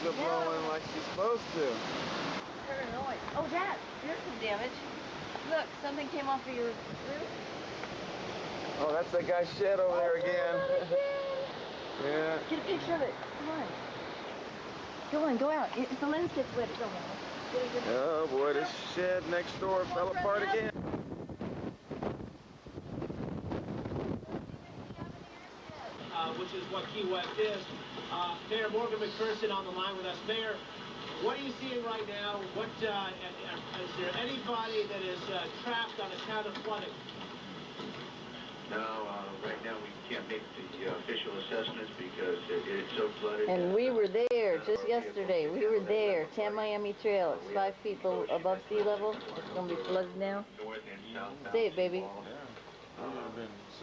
to blowing like she's supposed to. Heard a noise. Oh, Dad, there's some damage. Look, something came off of your roof. Oh, that's that guy's shed over there again. Yeah. Get a picture of it. Come on. Go on, go out. If the lens gets wet, go on. Oh boy, this shed next door fell apart again. Which is what Key West is. Mayor Morgan McPherson on the line with us. Mayor, what are you seeing right now? What is there anybody that is trapped on account of flooding? No, right now we can't make the official assessments because it is so flooded. And we were there just yesterday. We were there. 10 Miami Trail. It's 5 feet above sea level. It's going to be flooded now. North and southbound. Say it, baby.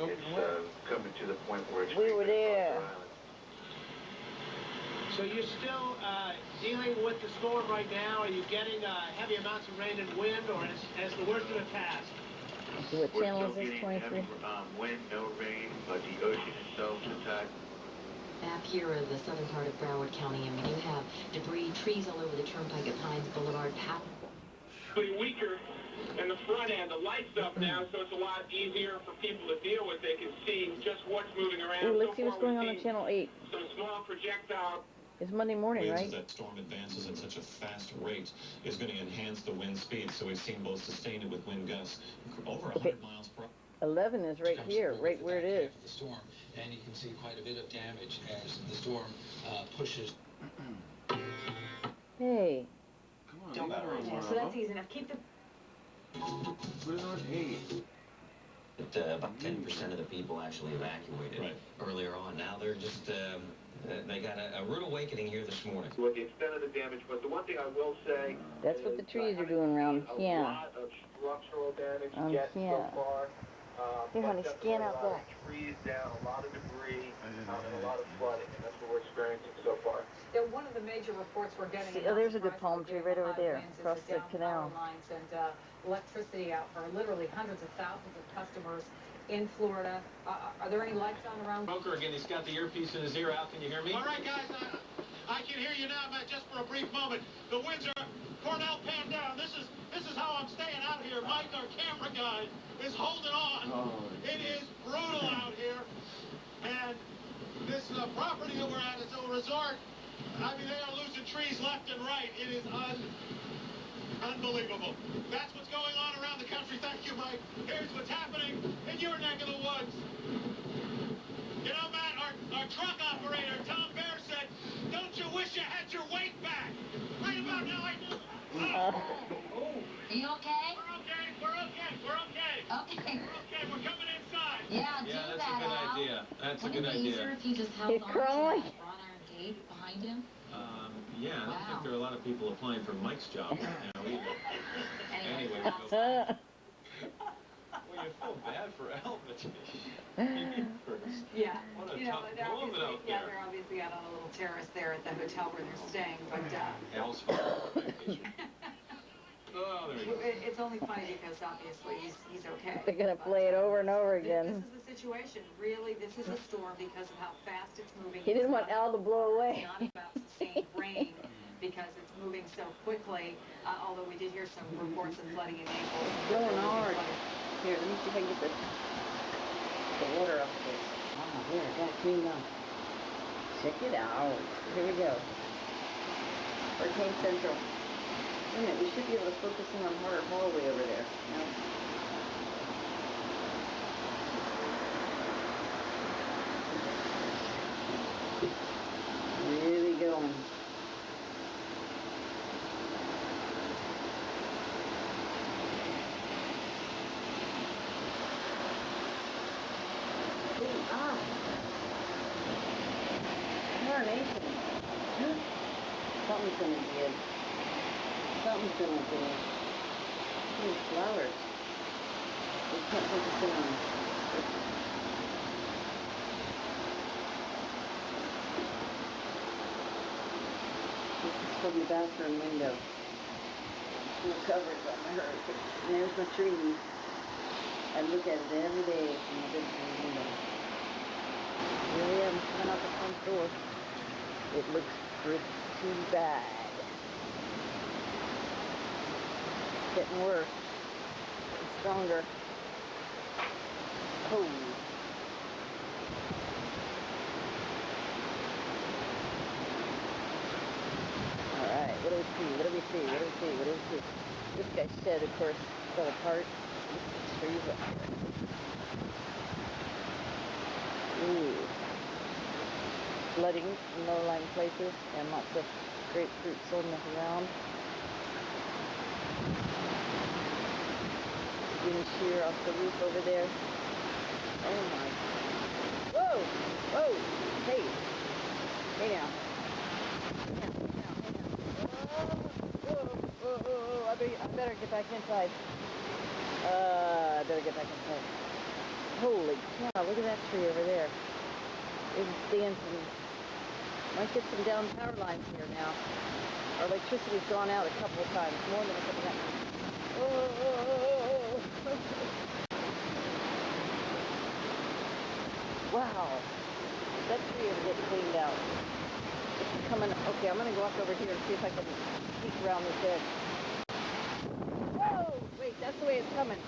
It's coming to the point where it's... We were there. So you're still dealing with the storm right now? Are you getting heavy amounts of rain and wind, or has the worst of it passed? What channel is this, 23? Wind, no rain, but the ocean itself is high. Map here of the southern part of Broward County, and we do have debris, trees all over the turnpike at Pines Boulevard. Weaker in the front end. The light's up now, so it's a lot easier for people to deal with. They can see just what's moving around. Ooh, let's see what's going on Channel 8. Some small projectile. It's Monday morning, right? As that storm advances at such a fast rate is going to enhance the wind speed, so we've seen both sustained and with wind gusts over 100 miles per hour. 11 is right here, right where it is. The storm, and you can see quite a bit of damage as the storm pushes. Hey. Come on, Yeah, so that's easy enough. Keep the... Put it on 8. About 10% of the people actually evacuated earlier on. Now they're just, they got a rude awakening here this morning. What the extent of the damage, but the one thing I will say... That's what the trees are doing around here. A lot of structural damage yet so far. Here, honey, scan out back. Trees down, a lot of debris, and a lot of flooding, and that's what we're experiencing so far. Yeah, one of the major reports we're getting... See, oh, there's a good palm tree right over there, across the canal. Lines and electricity out for literally hundreds of thousands of customers in Florida. Are there any lights on around? Broker again, he's got the earpiece in his ear. Al, can you hear me? All right, guys, I can hear you now, but just for a brief moment. The winds are... Cornell, pan down. This is how I'm staying out here. Mike, our camera guy, is holding on. It is brutal out here. And this property that we're at is a resort. I mean, they are losing trees left and right. It is unbelievable. That's what's going on around the country. Thank you, Mike. Here's what's happening in your neck of the woods. You know, Matt, our truck operator, Tom Bear, said, don't you wish you had your weight back? Right about now, I do. Are you okay? We're okay. Okay. We're coming inside. Yeah, do that's that, a good Al. idea. That's a good Wouldn't it be easier idea. if he just held He's on to crawling. that wrought iron gate behind him? Yeah, I don't think there are a lot of people applying for Mike's job right now either. Anyway, that's we'll go. Well, you feel bad for Al, but first. Yeah. What a You know, tough moment out there. they're obviously out on a little terrace there at the hotel where they're staying, but... Al's vacation. Oh, there you go. It's only funny because obviously he's okay. They're going to play it over and over again. This is the situation. Really, this is a storm because of how fast it's moving. He didn't want Al to blow away. It's not about sustained rain because it's moving so quickly, although we did hear some reports of flooding in Naples. It's going hard. Here, let me see if I can get the water off this. Ah, here, I got it cleaned up. Check it out. Here we go. Hurricane Central. Wait a minute, we should be able to focus in on our hallway over there. No? Really going. Coronation. Something's gonna give. Something's gonna give. These flowers. They can't focus in on. This is from the bathroom window. Full coverage on my hurricane. And there's my trees. I look at it every day from the bedroom window. Here I am coming out the front door. It looks Pretty bad. Getting worse. Getting stronger. Oh. Alright, what do we see? What do we see? What do we see? What do we see? This guy's shed, of course, fell apart. Trees up here. Ooh. Flooding in low-lying places and lots of grapefruit floating up around. Getting shear off the roof over there. Oh my. Whoa! Whoa! Hey! Hey now. I better get back inside. I better get back inside. Holy cow, look at that tree over there. It's dancing. Might get some down power lines here now. Our electricity's gone out a couple of times, more than a couple of times. Wow. That tree will get cleaned out. It's coming. Okay, I'm going to go up over here and see if I can peek around this edge. Whoa! Wait, that's the way it's coming.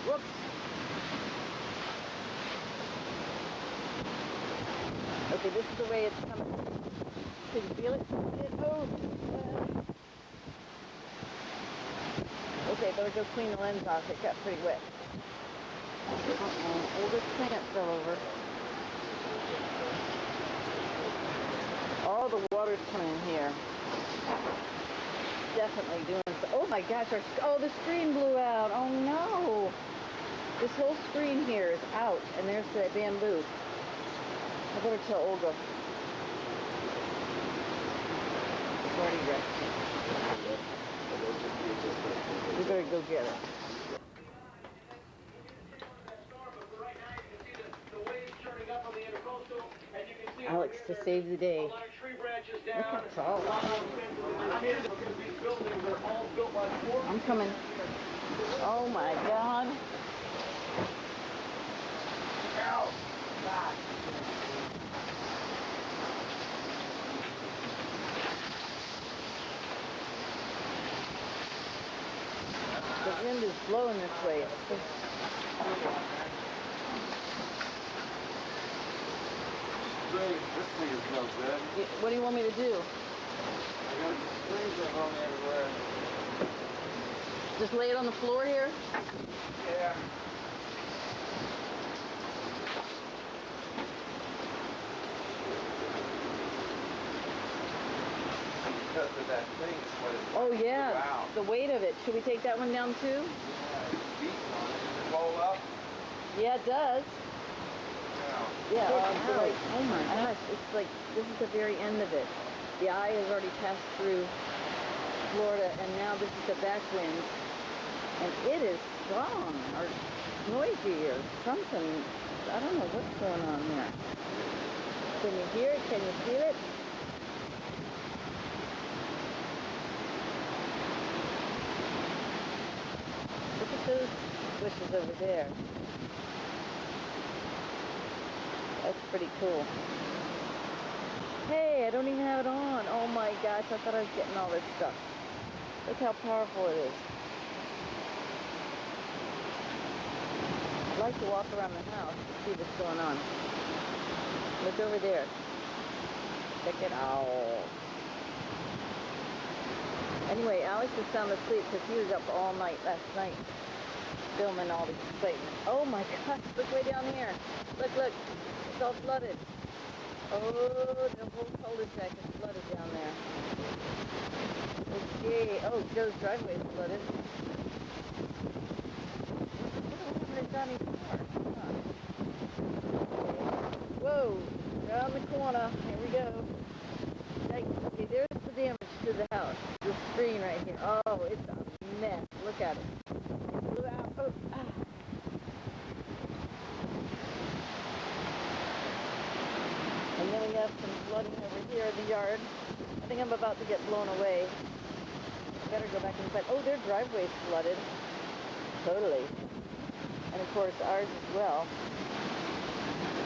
Whoops. Okay, this is the way it's coming. Can you feel it? Oh! Okay, better go clean the lens off. It got pretty wet. Oh, this plant fell over. All the water's coming in here. Definitely doing so. Oh my gosh, the screen blew out. Oh no. This whole screen here is out, and there's the bamboo. I better tell Olga. It's already resting. We better go get it. Alex to save the day. Look how tall. I'm coming. Oh my God. The wind is blowing this way. This thing is no good. What do you want me to do? I got the springs are on everywhere. Just lay it on the floor here? Yeah. Because of that thing is what it's Oh yeah, the weight of it. Should we take that one down too? Yeah, it's beating on it. Does it roll up? Yeah, it does. Yeah, oh my gosh, it's like, this is the very end of it. The eye has already passed through Florida, and now this is the back wind. And it is strong, or noisy, or something. I don't know what's going on here. Can you hear it? Can you feel it? Look at those bushes over there. That's pretty cool. Hey, I don't even have it on. Oh my gosh, I thought I was getting all this stuff. Look how powerful it is. I'd like to walk around the house to see what's going on. Look over there. Check it out. Anyway, Alex is sound asleep because he was up all night last night filming all the excitement. Oh my gosh, look way down here. Look, look. It's all flooded. Oh, the whole cul-de-sac is flooded down there. Okay. Oh, Joe's driveway is flooded. It's not even far. Whoa, around the corner. Here we go. Okay, there's the damage to the house. The screen right here. Oh, it's a mess. Look at it. It blew out. Oh, ah. And then we have some flooding over here in the yard. I think I'm about to get blown away. Better go back inside. Oh, their driveway's flooded. Totally. And of course ours as well.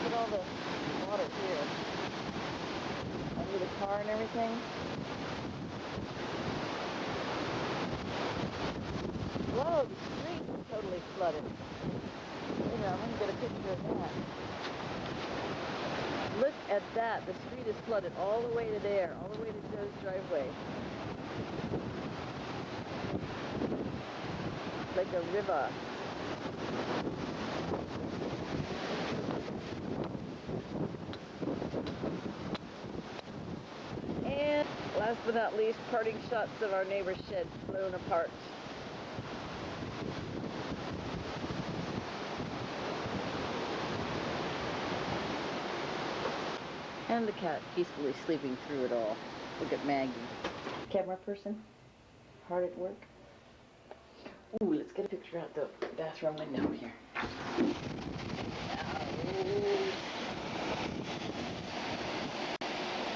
Look at all the water here. Under the car and everything. Whoa, the street is totally flooded. Maybe I'm going to get a picture of that. Look at that. The street is flooded all the way to there, all the way to Joe's driveway. It's like a river. And last but not least, parting shots of our neighbor's shed blown apart. And the cat peacefully sleeping through it all. Look at Maggie. Camera person, hard at work. Ooh, let's get a picture out the bathroom window here.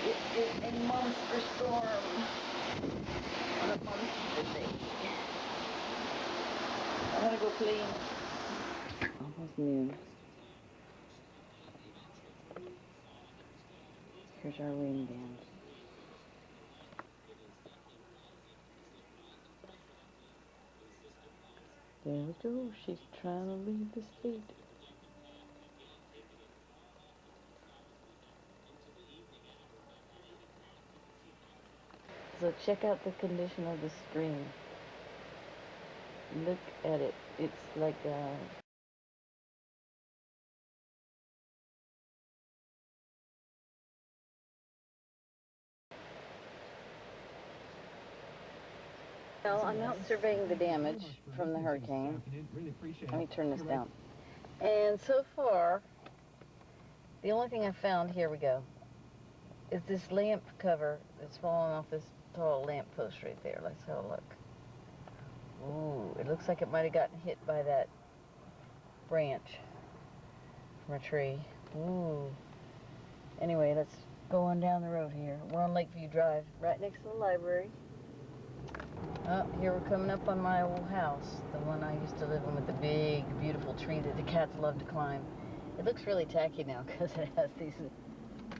It is a monster storm. What a monster day. I'm gonna go clean. Almost noon. Here's our rain band. There we go. She's trying to leave the state. So check out the condition of the screen. Look at it. It's like a... Well, I'm out surveying the damage from the hurricane. Let me turn this down. And so far, the only thing I found, here we go, is this lamp cover that's falling off this tall lamp post right there. Let's have a look. Ooh, it looks like it might have gotten hit by that branch from a tree. Ooh. Anyway, let's go on down the road here. We're on Lakeview Drive, right next to the library. Oh, here we're coming up on my old house, the one I used to live in with the big, beautiful tree that the cats love to climb. It looks really tacky now because it has these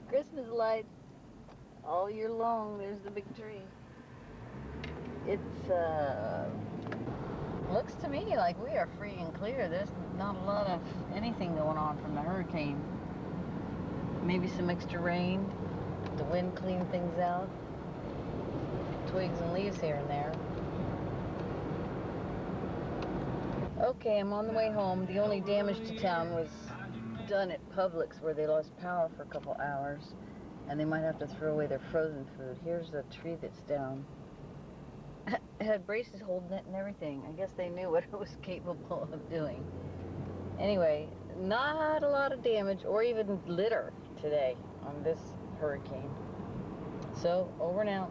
Christmas lights all year long. There's the big tree. It's, looks to me like we are free and clear. There's not a lot of anything going on from the hurricane. Maybe some extra rain. The wind cleaned things out. Twigs and leaves here and there. Okay, I'm on the way home. The only damage to town was done at Publix, where they lost power for a couple hours, and they might have to throw away their frozen food. Here's a tree that's down. It had braces holding it and everything. I guess they knew what it was capable of doing. Anyway, not a lot of damage or even litter today on this hurricane. So, over and out.